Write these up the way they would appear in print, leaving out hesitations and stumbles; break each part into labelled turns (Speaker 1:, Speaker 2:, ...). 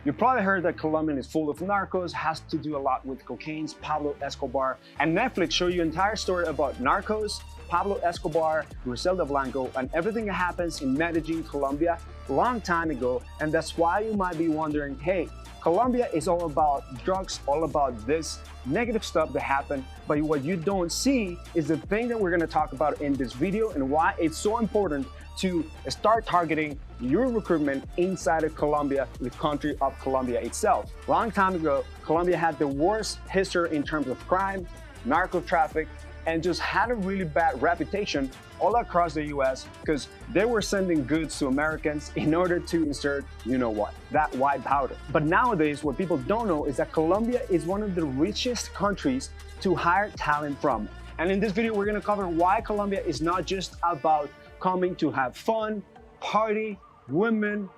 Speaker 1: You probably heard that Colombia is full of narcos, has to do a lot with cocaine, Pablo Escobar, and Netflix show you an entire story about narcos, Pablo Escobar, Griselda Blanco, and everything that happens in Medellin, Colombia, a long time ago. And that's why you might be wondering, hey, Colombia is all about drugs, all about this negative stuff that happened, but what you don't see is the thing that we're gonna talk about in this video and why it's so important to start targeting your recruitment inside of Colombia, the country of Colombia itself. Long time ago, Colombia had the worst history in terms of crime, narco traffic, and just had a really bad reputation all across the US because they were sending goods to Americans in order to insert, you know what, that white powder. But nowadays, what people don't know is that Colombia is one of the richest countries to hire talent from. And in this video, we're gonna cover why Colombia is not just about coming to have fun, party, women,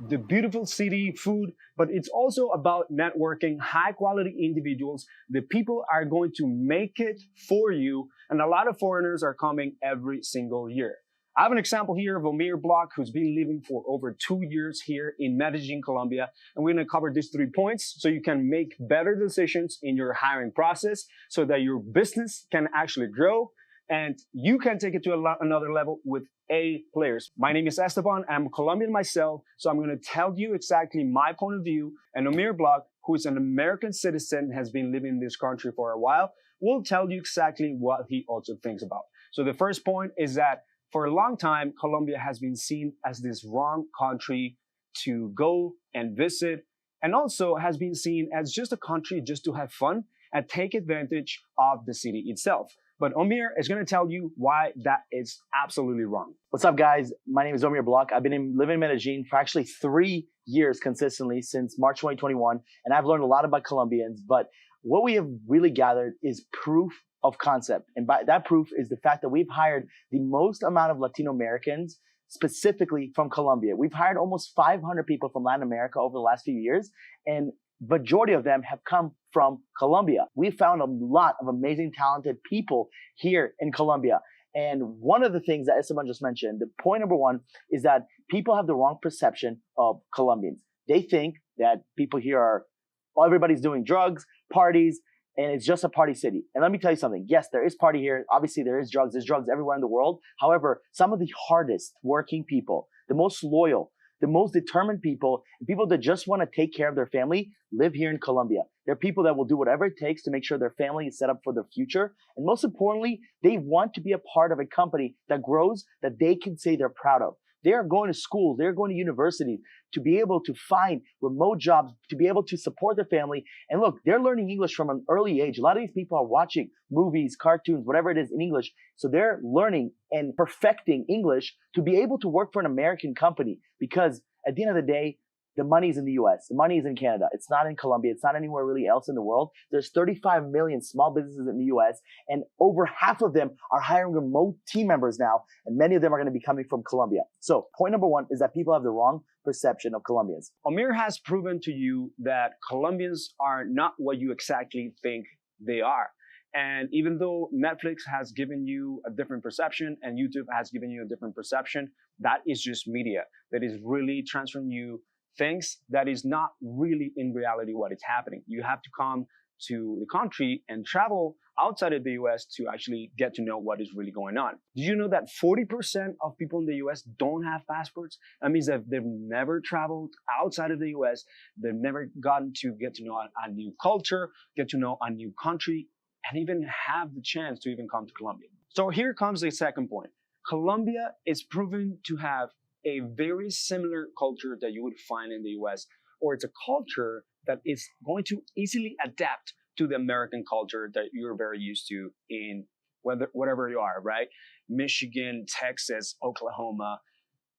Speaker 1: the beautiful city, food, but it's also about networking high quality individuals. The people are going to make it for you, and a lot of foreigners are coming every single year. I have an example here of Omir Block, who's been living for over 2 years here in Medellin, Colombia, and we're gonna cover these 3 points so you can make better decisions in your hiring process so that your business can actually grow and you can take it to another level with A players. My name is Esteban, I'm Colombian myself, so I'm gonna tell you exactly my point of view, and Omir Block, who is an American citizen, has been living in this country for a while, will tell you exactly what he also thinks about. So the first point is that for a long time, Colombia has been seen as this wrong country to go and visit, and also has been seen as just a country just to have fun and take advantage of the city itself. But Omir is going to tell you why that is absolutely wrong.
Speaker 2: What's up, guys? My name is Omir Block. I've been living in Medellin for actually 3 years consistently since March 2021, and I've learned a lot about Colombians. But what we have really gathered is proof of concept. And by that proof is the fact that we've hired the most amount of Latino Americans specifically from Colombia. We've hired almost 500 people from Latin America over the last few years, and majority of them have come from Colombia. We found a lot of amazing, talented people here in Colombia. And one of the things that Esteban just mentioned, the point number 1 is that people have the wrong perception of Colombians. They think that people here are, everybody's doing drugs, parties, and it's just a party city. And let me tell you something. Yes, there is party here. Obviously, there is drugs. There's drugs everywhere in the world. However, some of the hardest working people, the most loyal, the most determined people, and people that just want to take care of their family live here in Colombia. They're people that will do whatever it takes to make sure their family is set up for their future. And most importantly, they want to be a part of a company that grows, that they can say they're proud of. They are going to schools, they're going to universities to be able to find remote jobs, to be able to support their family. And look, they're learning English from an early age. A lot of these people are watching movies, cartoons, whatever it is in English. So they're learning and perfecting English to be able to work for an American company, because at the end of the day, the money is in the US. The money is in Canada. It's not in Colombia. It's not anywhere really else in the world. There's 35 million small businesses in the US, and over half of them are hiring remote team members now, and many of them are going to be coming from Colombia. So point number 1 is that people have the wrong perception of Colombians.
Speaker 1: Omir has proven to you that Colombians are not what you exactly think they are. And even though Netflix has given you a different perception and YouTube has given you a different perception, that is just media that is really transferring you things that is not really in reality what is happening. You have to come to the country and travel outside of the US to actually get to know what is really going on. Did you know that 40% of people in the US don't have passports? That means that they've never traveled outside of the US. They've never gotten to get to know a new culture, get to know a new country, and even have the chance to even come to Colombia. So here comes the second point. Colombia is proven to have a very similar culture that you would find in the US, or it's a culture that is going to easily adapt to the American culture that you're very used to in whatever you are, right? Michigan, Texas, Oklahoma,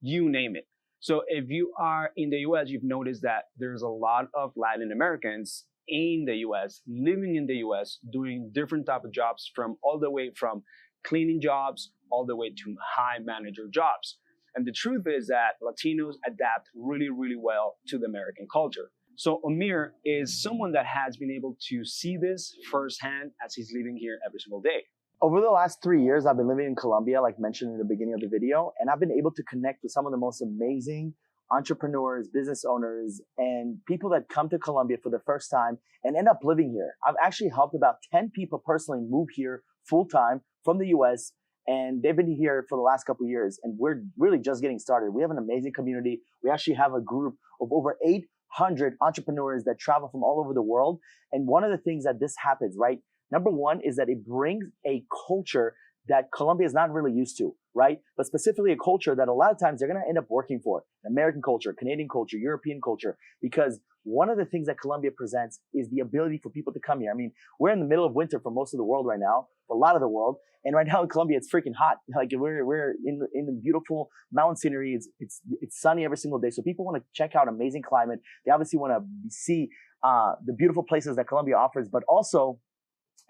Speaker 1: you name it. So if you are in the US, you've noticed that there's a lot of Latin Americans in the US, living in the US, doing different type of jobs, from all the way from cleaning jobs all the way to high manager jobs. And the truth is that Latinos adapt really, really well to the American culture. So Omir is someone that has been able to see this firsthand as he's living here every single day.
Speaker 2: Over the last 3 years, I've been living in Colombia, like mentioned in the beginning of the video, and I've been able to connect with some of the most amazing, entrepreneurs, business owners, and people that come to Colombia for the first time and end up living here. I've actually helped about 10 people personally move here full time from the US, and they've been here for the last couple of years, and we're really just getting started. We have an amazing community. We actually have a group of over 800 entrepreneurs that travel from all over the world. And one of the things that this happens, right? Number one is that it brings a culture that Colombia is not really used to, right? But specifically a culture that a lot of times they're going to end up working for. American culture, Canadian culture, European culture, because one of the things that Colombia presents is the ability for people to come here. I mean, we're in the middle of winter for most of the world right now, for a lot of the world. And right now in Colombia, it's freaking hot. Like we're in the beautiful mountain scenery. It's sunny every single day. So people want to check out amazing climate. They obviously want to see the beautiful places that Colombia offers, but also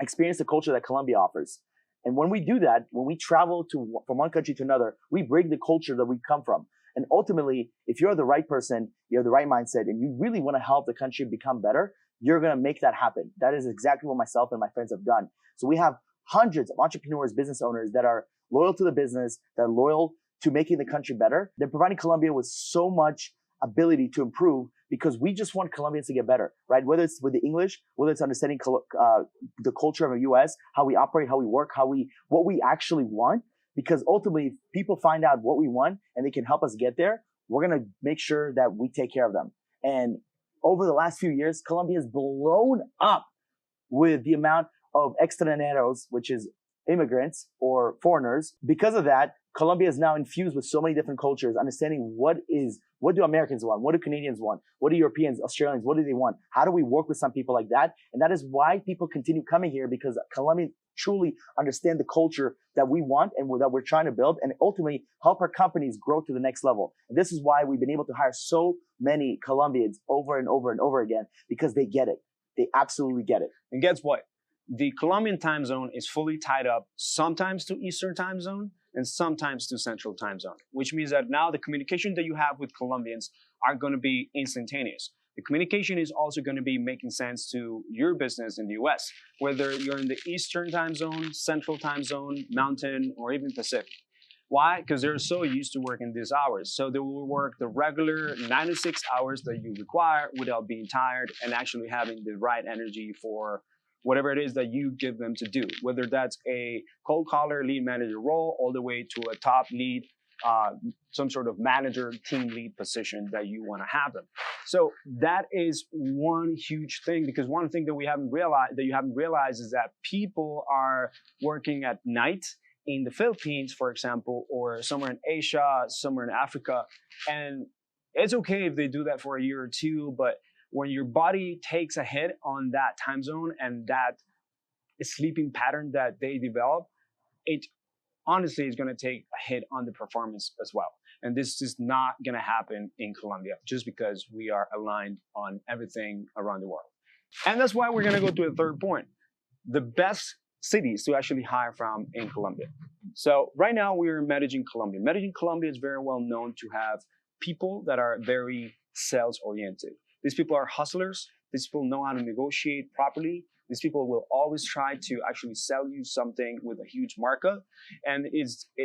Speaker 2: experience the culture that Colombia offers. And when we do that, when we travel from one country to another, we bring the culture that we come from. And ultimately, if you're the right person, you have the right mindset, and you really want to help the country become better, you're going to make that happen. That is exactly what myself and my friends have done. So we have hundreds of entrepreneurs, business owners that are loyal to the business, that are loyal to making the country better. They're providing Colombia with so much ability to improve because we just want Colombians to get better, right? Whether it's with the English, whether it's understanding the culture of the US, how we operate, how we work, what we actually want. Because ultimately, if people find out what we want and they can help us get there, we're going to make sure that we take care of them. And over the last few years, Colombia has blown up with the amount of extranjeros, which is immigrants or foreigners. Because of that, Colombia is now infused with so many different cultures, understanding what do Americans want? What do Canadians want? What do Europeans, Australians, what do they want? How do we work with some people like that? And that is why people continue coming here, because Colombians truly understand the culture that we want and that we're trying to build, and ultimately help our companies grow to the next level. And this is why we've been able to hire so many Colombians over and over and over again, because they get it. They absolutely get it.
Speaker 1: And guess what? The Colombian time zone is fully tied up sometimes to Eastern time zone and sometimes to Central time zone, which means that now the communication that you have with Colombians are going to be instantaneous. The communication is also going to be making sense to your business in the US, whether you're in the Eastern time zone, Central time zone, Mountain, or even Pacific. Why? Because they're so used to working these hours. So they will work the regular 9 to 6 hours that you require without being tired and actually having the right energy for whatever it is that you give them to do, whether that's a cold caller lead manager role all the way to a top lead, some sort of manager, team lead position that you want to have them. So that is one huge thing, because one thing that you haven't realized is that people are working at night in the Philippines, for example, or somewhere in Asia, somewhere in Africa. And it's okay if they do that for a year or two, but when your body takes a hit on that time zone and that sleeping pattern that they develop, it honestly is going to take a hit on the performance as well. And this is not going to happen in Colombia just because we are aligned on everything around the world. And that's why we're going to go to the third point, the best cities to actually hire from in Colombia. So right now we're in Medellin, Colombia. Medellin, Colombia is very well known to have people that are very sales oriented. These people are hustlers. These people know how to negotiate properly. These people will always try to actually sell you something with a huge markup. And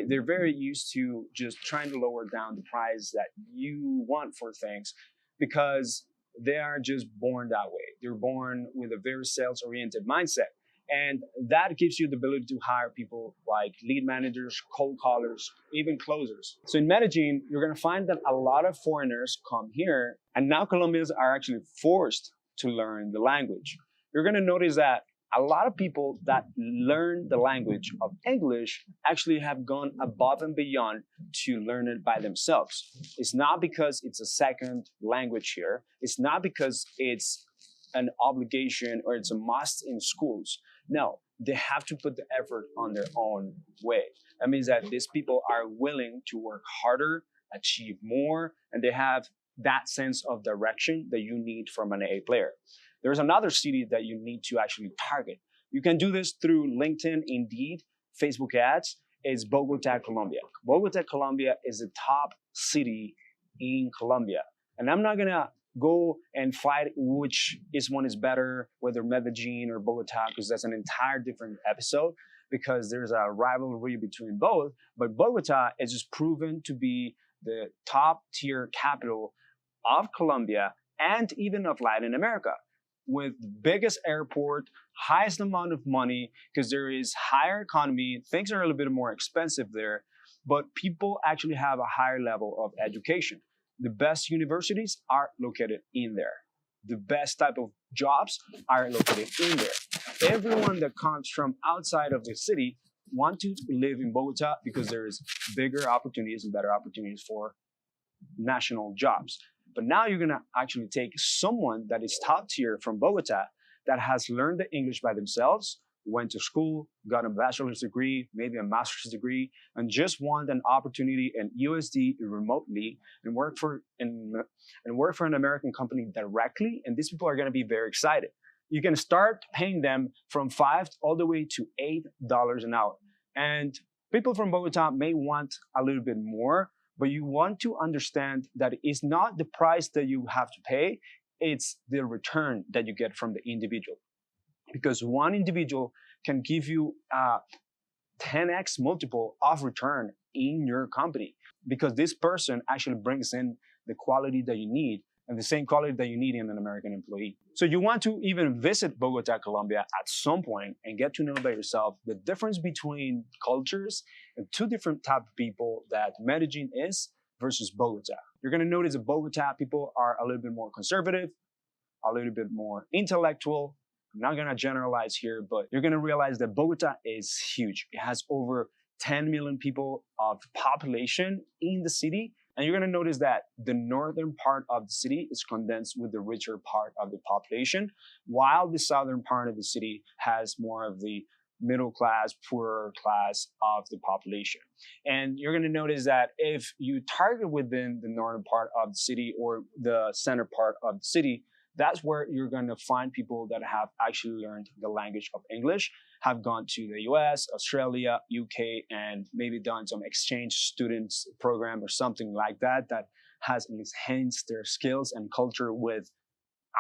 Speaker 1: they're very used to just trying to lower down the price that you want for things, because they are just born that way. They're born with a very sales-oriented mindset. And that gives you the ability to hire people like lead managers, cold callers, even closers. So in Medellin, you're going to find that a lot of foreigners come here, and now Colombians are actually forced to learn the language. You're going to notice that a lot of people that learn the language of English actually have gone above and beyond to learn it by themselves. It's not because it's a second language here. It's not because it's an obligation or it's a must in schools. No, they have to put the effort on their own way. That means that these people are willing to work harder, achieve more, and they have that sense of direction that you need from an A player. There's another city that you need to actually target. You can do this through LinkedIn, Indeed, Facebook ads. It's Bogota, Colombia. Bogota, Colombia is the top city in Colombia. And I'm not going to go and fight which one is better, whether Medellin or Bogota, because that's an entire different episode, because there's a rivalry between both. But Bogota is just proven to be the top tier capital of Colombia and even of Latin America, with the biggest airport, highest amount of money, because there is higher economy. Things are a little bit more expensive there, but people actually have a higher level of education. The best universities are located in there. The best type of jobs are located in there. Everyone that comes from outside of the city want to live in Bogota because there's bigger opportunities and better opportunities for national jobs. But now you're going to actually take someone that is top tier from Bogota that has learned the English by themselves, went to school, got a bachelor's degree, maybe a master's degree, and just want an opportunity in USD remotely and work for an American company directly. And these people are going to be very excited. You can start paying them from $5 all the way to $8 an hour. And people from Bogota may want a little bit more, but you want to understand that it's not the price that you have to pay, it's the return that you get from the individual. Because one individual can give you a 10x multiple of return in your company, because this person actually brings in the quality that you need and the same quality that you need in an American employee. So you want to even visit Bogota, Colombia at some point and get to know by yourself the difference between cultures and two different types of people that Medellin is versus Bogota. You're going to notice that Bogota people are a little bit more conservative, a little bit more intellectual. I'm not going to generalize here, but you're going to realize that Bogota is huge. It has over 10 million people of population in the city. And you're going to notice that the northern part of the city is condensed with the richer part of the population, while the southern part of the city has more of the middle class, poorer class of the population. And you're going to notice that if you target within the northern part of the city or the center part of the city, that's where you're going to find people that have actually learned the language of English, have gone to the US, Australia, UK, and maybe done some exchange students program or something like that, that has enhanced their skills and culture with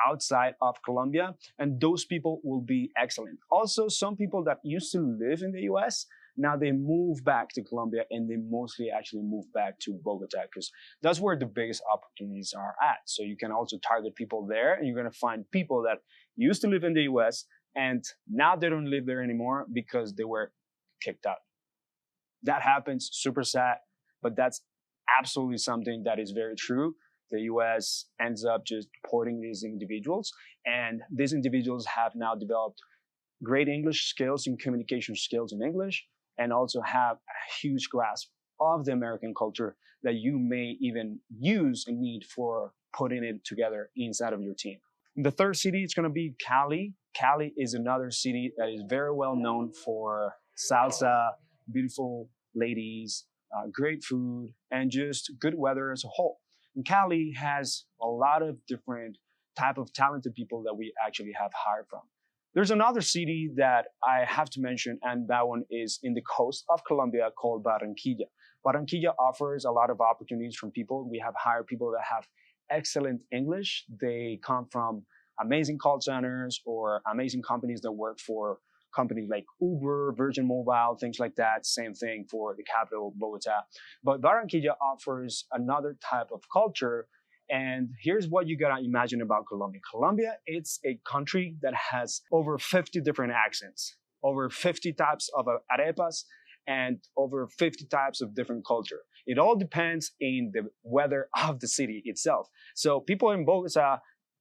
Speaker 1: outside of Colombia. And those people will be excellent. Also, some people that used to live in the US, now they move back to Colombia, and they mostly actually move back to Bogota because that's where the biggest opportunities are at. So you can also target people there, and you're going to find people that used to live in the US and now they don't live there anymore because they were kicked out. That happens, super sad, but that's absolutely something that is very true. The US ends up just deporting these individuals, and these individuals have now developed great English skills and communication skills in English, and also have a huge grasp of the American culture that you may even use and need for putting it together inside of your team. The third city is going to be Cali. Cali is another city that is very well known for salsa, beautiful ladies, great food, and just good weather as a whole. And Cali has a lot of different type of talented people that we actually have hired from. There's another city that I have to mention, and that one is in the coast of Colombia, called Barranquilla. Barranquilla offers a lot of opportunities from people. We have hired people that have excellent English. They come from amazing call centers or amazing companies that work for companies like Uber, Virgin Mobile, things like that. Same thing for the capital, Bogota. But Barranquilla offers another type of culture. And here's what you gotta imagine about Colombia. Colombia, it's a country that has over 50 different accents, over 50 types of arepas, and over 50 types of different culture. It all depends in the weather of the city itself. So people in Bogota,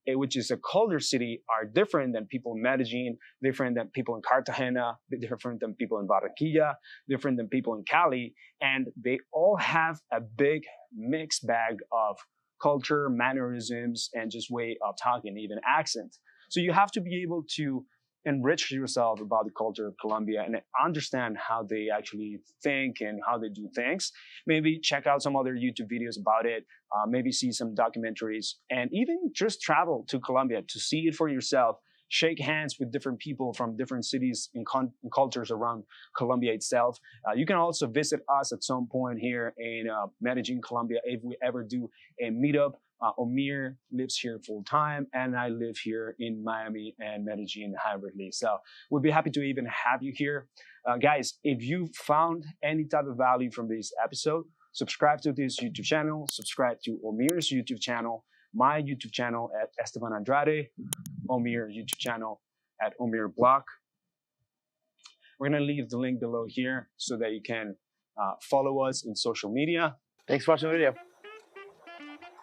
Speaker 1: which is a colder city, are different than people in Medellin, different than people in Cartagena, different than people in Barranquilla, different than people in Cali, and they all have a big mixed bag of culture, mannerisms, and just way of talking, even accent. So you have to be able to enrich yourself about the culture of Colombia and understand how they actually think and how they do things. Maybe check out some other YouTube videos about it, maybe see some documentaries, and even just travel to Colombia to see it for yourself. Shake hands with different people from different cities and cultures around Colombia itself. You can also visit us at some point here in Medellin, Colombia, if we ever do a meetup. Omir lives here full time, and I live here in Miami and Medellin hybridly. So we'd be happy to even have you here. Guys, if you found any type of value from this episode, Subscribe to this YouTube channel. Subscribe to Omir's YouTube channel, my YouTube channel at Esteban Andrade, Omir's YouTube channel at Omir Block. We're going to leave the link below here so that you can follow us in social media.
Speaker 2: Thanks for watching the video.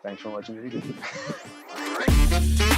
Speaker 1: Thanks for watching the video.